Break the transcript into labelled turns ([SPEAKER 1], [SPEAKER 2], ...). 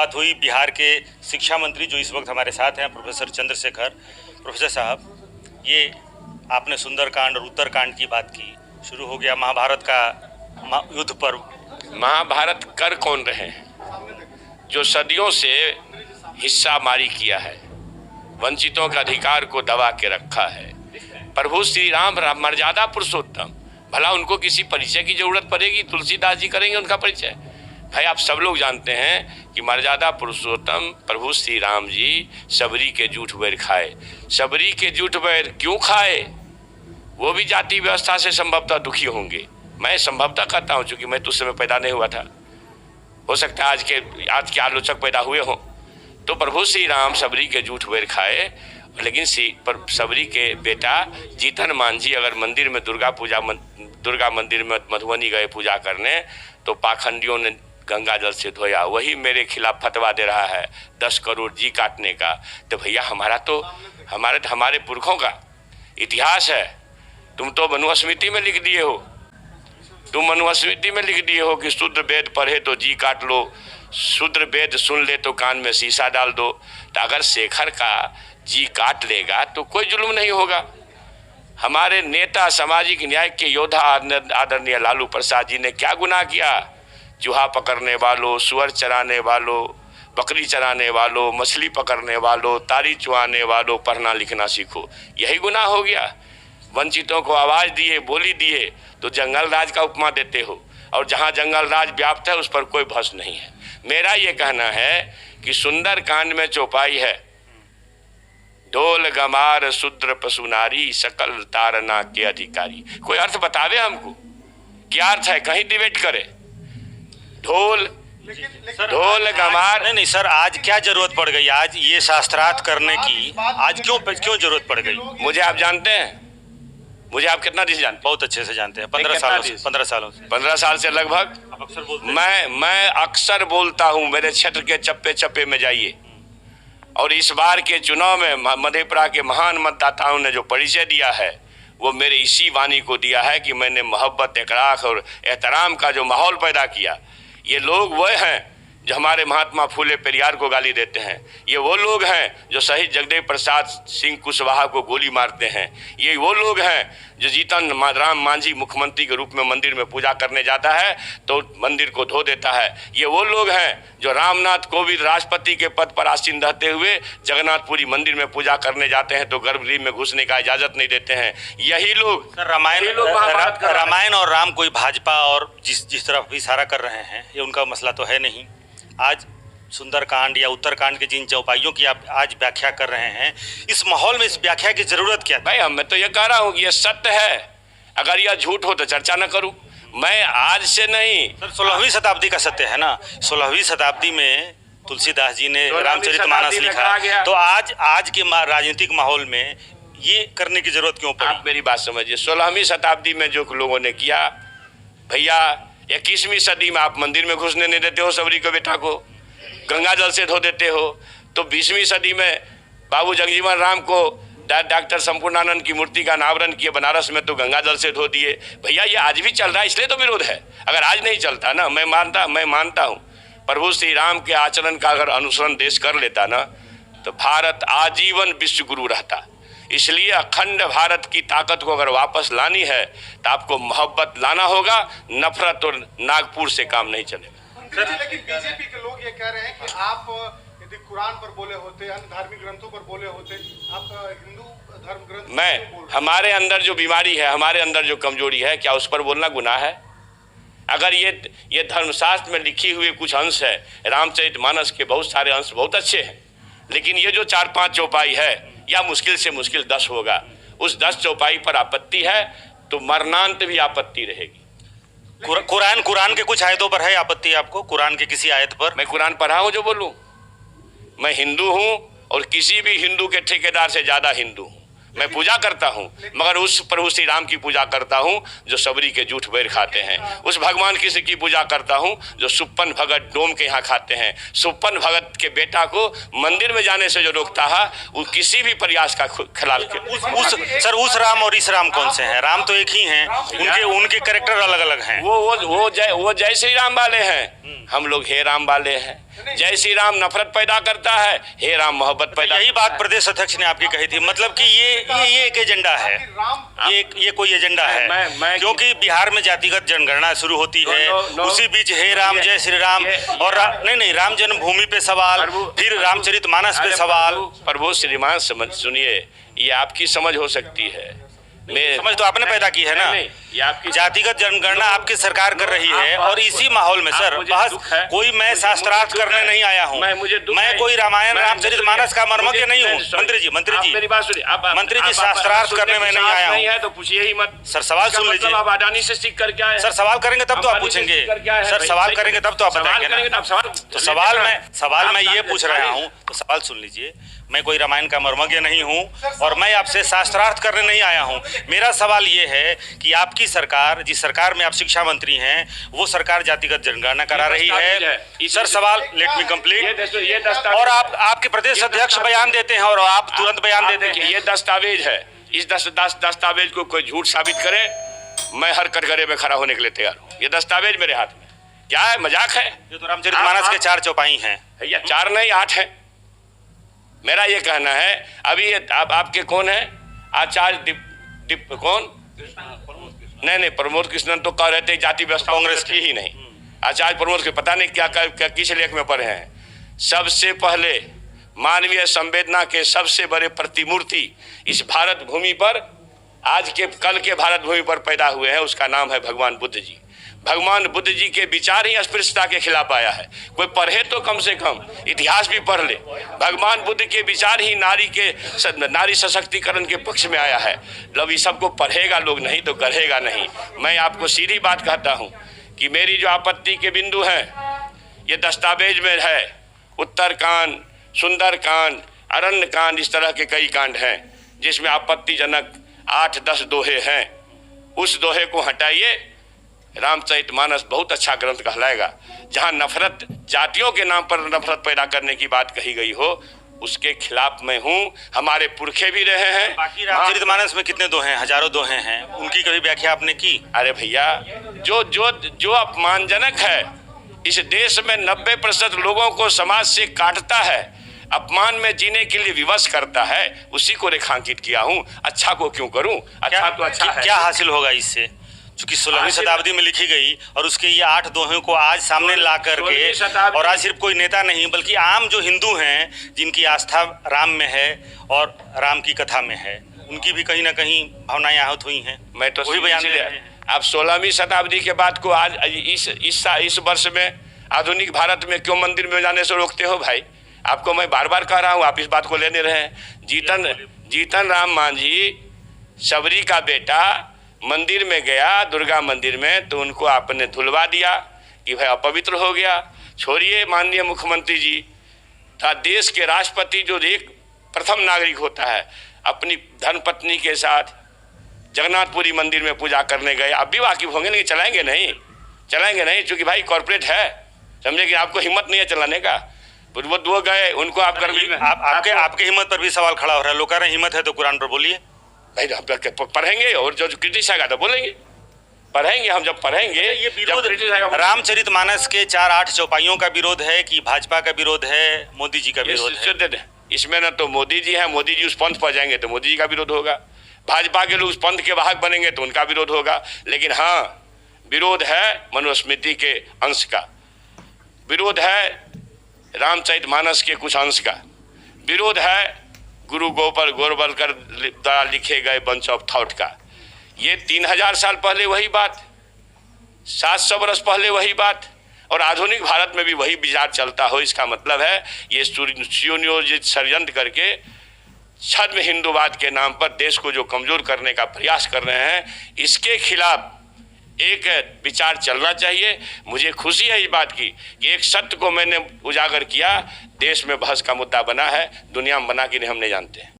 [SPEAKER 1] शुरुआत हुई। बिहार के शिक्षा मंत्री जो इस वक्त हमारे साथ हैं, प्रोफेसर चंद्रशेखर। प्रोफेसर साहब, ये आपने सुंदरकांड और उत्तरकांड की बात की, शुरू हो गया महाभारत का युद्ध पर्व।
[SPEAKER 2] महाभारत कर कौन रहे हैं? जो सदियों से हिस्सा मारी किया है, वंचितों के अधिकार को दबा के रखा है। प्रभु श्री राम मर्यादा पुरुषोत्तम, भला उनको किसी परिचय की जरूरत पड़ेगी? तुलसीदास जी करेंगे उनका परिचय? भाई, आप सब लोग जानते हैं कि मर्यादा पुरुषोत्तम प्रभु श्री राम जी सबरी के जूठ बैर खाए। सबरी के जूठ बैर क्यों खाए? वो भी जाति व्यवस्था से संभवतः दुखी होंगे। मैं संभवतः कहता हूँ, चूंकि मैं तो उस समय पैदा नहीं हुआ था, हो सकता है आज के आलोचक पैदा हुए हों। तो प्रभु श्री राम सबरी के जूठ बैर खाए, लेकिन सबरी के बेटा जीतन मांझी अगर मंदिर में दुर्गा मंदिर में मधुबनी गए पूजा करने, तो पाखंडियों ने गंगा जल से धोया। वही मेरे खिलाफ फतवा दे रहा है 10 करोड़ जी काटने का। तो भैया, हमारे पुरखों का इतिहास है। तुम तो मनुस्मृति में लिख दिए हो, कि शूद्र वेद पढ़े तो जी काट लो, शूद्र वेद सुन ले तो कान में शीशा डाल दो। तो अगर शेखर का जी काट लेगा तो कोई जुल्म नहीं होगा। हमारे नेता, सामाजिक न्याय के योद्धा आदरणीय लालू प्रसाद जी ने क्या गुनाह किया? चूहा पकड़ने वालों, सुअर चराने वालों, बकरी चराने वालों, मछली पकड़ने वालों, तारी चुहाने वालों, पढ़ना लिखना सीखो। यही गुनाह हो गया। वंचितों को आवाज दिए, बोली दिए, तो जंगल राज का उपमा देते हो, और जहां जंगल राज व्याप्त है उस पर कोई भस नहीं है। मेरा ये कहना है कि सुंदर कांड में चौपाई है, ढोल गमार शूद्र पशु नारी सकल तारना के अधिकारी। कोई अर्थ बतावे हमको, क्या अर्थ है? कहीं डिबेट करे। ढोल गमार
[SPEAKER 1] नहीं सर, आज क्या जरूरत पड़ गई? आज ये शास्त्रार्थ करने की आज क्यों जरूरत पड़ गई?
[SPEAKER 2] मुझे आप जानते हैं, मुझे आप कितना दिन जानते हैं?
[SPEAKER 1] बहुत अच्छे से जानते हैं। 15 साल से
[SPEAKER 2] लगभग।
[SPEAKER 1] अक्सर बोलते
[SPEAKER 2] मैं अक्सर बोलता हूँ, मेरे क्षेत्र के चप्पे चप्पे में जाइए। और इस बार के चुनाव में मधेपुरा के महान मतदाताओं ने जो परिचय दिया है, वो मेरे इसी वाणी को दिया है कि मैंने मोहब्बत, इकरार और एहतराम का जो माहौल पैदा किया। ये लोग वो हैं जो हमारे महात्मा फूले पेरियार को गाली देते हैं। ये वो लोग हैं जो शहीद जगदेव प्रसाद सिंह कुशवाहा को गोली मारते हैं। ये वो लोग हैं जो जीतन राम मांझी मुख्यमंत्री के रूप में मंदिर में पूजा करने जाता है तो मंदिर को धो देता है। ये वो लोग हैं जो रामनाथ कोविंद राष्ट्रपति के पद पर आसीन रहते हुए जगन्नाथपुरी मंदिर में पूजा करने जाते हैं तो गर्भगृह में घुसने का इजाजत नहीं देते हैं। यही लोग
[SPEAKER 1] रामायण और राम कोई भाजपा और जिस तरफ इशारा कर रहे हैं, ये उनका मसला तो है नहीं। आज सुंदरकांड या उत्तरकांड के जिन चौपाइयों की आप आज व्याख्या कर रहे हैं, इस माहौल में इस व्याख्या की जरूरत क्या?
[SPEAKER 2] भाई, मैं तो ये कह रहा हूँ कि ये सत्य है। अगर यह झूठ हो तो चर्चा न करूं। मैं आज से नहीं,
[SPEAKER 1] सर 16वीं शताब्दी का सत्य है ना। 16वीं शताब्दी में तुलसीदास जी ने रामचरितमानस लिखा, तो आज के राजनीतिक माहौल में ये करने की जरूरत क्यों पड़ी?
[SPEAKER 2] आप मेरी बात समझिए। 16वीं शताब्दी में जो लोगों ने किया, भैया 21वीं सदी में आप मंदिर में घुसने नहीं देते हो सबरी के बेटा को, गंगा जल से धो देते हो। तो 20वीं सदी में बाबू जगजीवन राम को डॉक्टर संपूर्णानंद की मूर्ति का अनावरण किए बनारस में, तो गंगा जल से धो दिए। भैया, ये आज भी चल रहा है, इसलिए तो विरोध है। अगर आज नहीं चलता ना, मैं मानता हूँ प्रभु श्री राम के आचरण का अगर अनुसरण देश कर लेता ना, तो भारत आजीवन विश्व गुरु रहता। इसलिए अखंड भारत की ताकत को अगर वापस लानी है तो आपको मोहब्बत लाना होगा, नफरत और नागपुर से काम नहीं चलेगा।
[SPEAKER 3] लेकिन बीजेपी के लोग ये कह रहे हैं कि आप यदि कुरान पर बोले होते, अन्य धार्मिक ग्रंथों पर बोले होते, आप हिंदू धर्म ग्रंथ
[SPEAKER 2] हमारे अंदर जो बीमारी है, हमारे अंदर जो कमजोरी है, क्या उस पर बोलना गुनाह है? अगर ये धर्मशास्त्र में लिखी हुई कुछ अंश है, रामचरितमानस के बहुत सारे अंश बहुत अच्छे हैं, लेकिन ये जो 4-5 चौपाई है, या मुश्किल से मुश्किल 10 होगा, उस 10 चौपाई पर आपत्ति है तो मरणांत भी आपत्ति रहेगी।
[SPEAKER 1] कुरान के कुछ आयतों पर है आपत्ति आपको? कुरान के किसी आयत पर?
[SPEAKER 2] मैं कुरान पढ़ा हूं जो बोलूं? मैं हिंदू हूं और किसी भी हिंदू के ठेकेदार से ज्यादा हिंदू हूं। मैं पूजा करता हूं, मगर उस प्रभु श्री राम की पूजा करता हूं जो सबरी के जूठ बैर खाते हैं। उस भगवान कृष्ण की पूजा करता हूं जो सुप्पन भगत डोम के यहाँ खाते हैं। सुप्पन भगत के बेटा को मंदिर में जाने से जो रोकता है, वो किसी भी प्रयास का खिलाफ
[SPEAKER 1] उस राम और इस राम कौन से हैं? राम तो एक ही हैं, उनके कैरेक्टर अलग अलग हैं।
[SPEAKER 2] वो जय श्री राम वाले हैं, हम लोग हे राम वाले हैं। जय श्री राम नफरत पैदा करता है, हे राम मोहब्बत पैदा।
[SPEAKER 1] यही बात प्रदेश अध्यक्ष ने आपकी कही थी, मतलब कि ये एक एजेंडा है, ये कोई एजेंडा है, क्योंकि बिहार में जातिगत जनगणना शुरू होती है, उसी बीच हे राम जय श्री राम और नहीं राम जन्मभूमि पे सवाल, फिर रामचरितमानस पे सवाल।
[SPEAKER 2] प्रभु श्रीमान सुनिए, ये आपकी समझ हो सकती है,
[SPEAKER 1] समझ तो आपने पैदा की है ना। जातिगत जनगणना आपकी सरकार कर रही है और इसी माहौल में सर बहस, कोई मैं शास्त्रार्थ करने नहीं आया हूँ, मैं कोई रामायण रामचरितमानस का मर्मज्ञ नहीं हूँ। मंत्री जी
[SPEAKER 2] मेरी बात सुनिए,
[SPEAKER 1] मंत्री जी शास्त्रार्थ करने में नहीं आया हूँ,
[SPEAKER 2] तो पूछिए ही मत।
[SPEAKER 1] सर सवाल सुन लीजिए,
[SPEAKER 2] आप अडानी से सीख करके आए।
[SPEAKER 1] सर सवाल करेंगे तब तो आप पूछेंगे, सर सवाल करेंगे तब तो आप बताएंगे ना। तो सवाल मैं ये पूछ रहा हूँ, तो सवाल सुन लीजिए, मैं कोई रामायण का मर्मज्ञ नहीं हूँ और मैं आपसे शास्त्रार्थ करने नहीं आया हूँ। मेरा सवाल ये है कि आपकी सरकार, जिस सरकार में आप शिक्षा मंत्री हैं, वो सरकार जातिगत जनगणना करा रही है। सर सवाल लेट मी कंप्लीट। और आपके प्रदेश अध्यक्ष बयान देते हैं और आप तुरंत बयान देते हैं।
[SPEAKER 2] ये दस्तावेज है, इस दस्तावेज को कोई झूठ साबित करे, मैं हर कटघरे में खड़ा होने के लिए तैयार हूँ। ये दस्तावेज मेरे हाथ में, क्या है, मजाक है?
[SPEAKER 1] ये तो रामचरितमानस के 4 चौपाई हैं।
[SPEAKER 2] या 4 नहीं 8 है। मेरा ये कहना है, अभी आपके कौन है आचार्य कौन? नहीं प्रमोद कृष्णन तो कह रहे थे जाति व्यवस्था कांग्रेस की ही नहीं। आचार्य प्रमोद के पता नहीं क्या किस लेख में पढ़े हैं। सबसे पहले मानवीय संवेदना के सबसे बड़े प्रतिमूर्ति इस भारत भूमि पर, आज के कल के भारत भूमि पर पैदा हुए हैं, उसका नाम है भगवान बुद्ध जी। भगवान बुद्ध जी के विचार ही अस्पृश्यता के खिलाफ आया है। कोई पढ़े तो कम से कम इतिहास भी पढ़ ले। भगवान बुद्ध के विचार ही नारी सशक्तिकरण के पक्ष में आया है। जब ये सबको पढ़ेगा लोग, नहीं तो करेगा नहीं। मैं आपको सीधी बात कहता हूँ कि मेरी जो आपत्ति के बिंदु हैं, ये दस्तावेज में है। उत्तरकांड, सुंदरकांड, अरण्य कांड, इस तरह के कई कांड हैं जिसमें आपत्तिजनक 8-10 दोहे हैं। उस दोहे को हटाइए, रामचरितमानस बहुत अच्छा ग्रंथ कहलाएगा। जहां नफरत, जातियों के नाम पर नफरत पैदा करने की बात कही गई हो, उसके खिलाफ मैं हूं। हमारे पुरखे भी रहे हैं।
[SPEAKER 1] बाकी रामचरितमानस में कितने दोहे हैं? हजारों दोहे हैं, उनकी कभी व्याख्या आपने की?
[SPEAKER 2] अरे भैया, जो अपमानजनक है, इस देश में 90% लोगों को समाज से काटता है, अपमान में जीने के लिए विवश करता है, उसी को रेखांकित किया हूं। अच्छा को क्यों करूं? अच्छा तो अच्छा है।
[SPEAKER 1] क्या हासिल होगा इससे? चूंकि 16वीं शताब्दी में लिखी गई और उसके ये 8 दोहों को आज सामने ला करके, और आज सिर्फ कोई नेता नहीं बल्कि आम जो हिंदू हैं जिनकी आस्था राम में है और राम की कथा में है, उनकी भी कहीं ना कहीं भावनाएं आहत हुई हैं।
[SPEAKER 2] मैं तो वही बयान दे रहा हूं। आप 16वीं शताब्दी के बाद को आज इस वर्ष में आधुनिक भारत में क्यों मंदिर में जाने से रोकते हो भाई? आपको मैं बार बार कह रहा हूँ, आप इस बात को लेने रहे। जीतन राम मांझी, सबरी का बेटा, मंदिर में गया, दुर्गा मंदिर में, तो उनको आपने धुलवा दिया कि भाई अपवित्र हो गया। छोड़िए, माननीय मुख्यमंत्री जी था, देश के राष्ट्रपति जो एक प्रथम नागरिक होता है, अपनी धर्मपत्नी के साथ जगन्नाथपुरी मंदिर में पूजा करने गए। आप भी वाकिफ होंगे, नहीं चलाएंगे नहीं, चूंकि भाई कॉर्पोरेट है, समझे कि आपको हिम्मत नहीं है चलाने का। वो दो गए, उनको आप
[SPEAKER 1] आपके हिम्मत पर भी सवाल खड़ा हो रहा है। लोग कह रहे हैं हिम्मत है तो कुरान पर बोलिए
[SPEAKER 2] भाई। पढ़ेंगे और जो क्रिटिसाइज आएगा तो बोलेंगे, पढ़ेंगे। हम जब पढ़ेंगे,
[SPEAKER 1] ये विरोध रामचरितमानस के 4-8 चौपाइयों का विरोध है कि भाजपा का विरोध है, मोदी जी का विरोध है?
[SPEAKER 2] इसमें ना तो मोदी जी हैं, मोदी जी उस पंथ पर जाएंगे तो मोदी जी का विरोध होगा। भाजपा के लोग उस पंथ के वाहक बनेंगे तो उनका विरोध होगा। लेकिन हाँ, विरोध है मनुस्मृति के अंश का, विरोध है रामचरितमानस के कुछ अंश का, विरोध है गुरु गोपाल गोरवलकर द्वारा लिखे गए बंच ऑफ थॉट का। ये 3000 साल पहले वही बात, 700 वर्ष पहले वही बात, और आधुनिक भारत में भी वही विचार चलता हो। इसका मतलब है ये सुनियोजित षड्यंत्र करके छद्म हिंदूवाद के नाम पर देश को जो कमजोर करने का प्रयास कर रहे हैं, इसके खिलाफ एक विचार चलना चाहिए। मुझे खुशी है इस बात की कि एक सत्य को मैंने उजागर किया। देश में बहस का मुद्दा बना है, दुनिया में बना कि नहीं हम नहीं जानते हैं।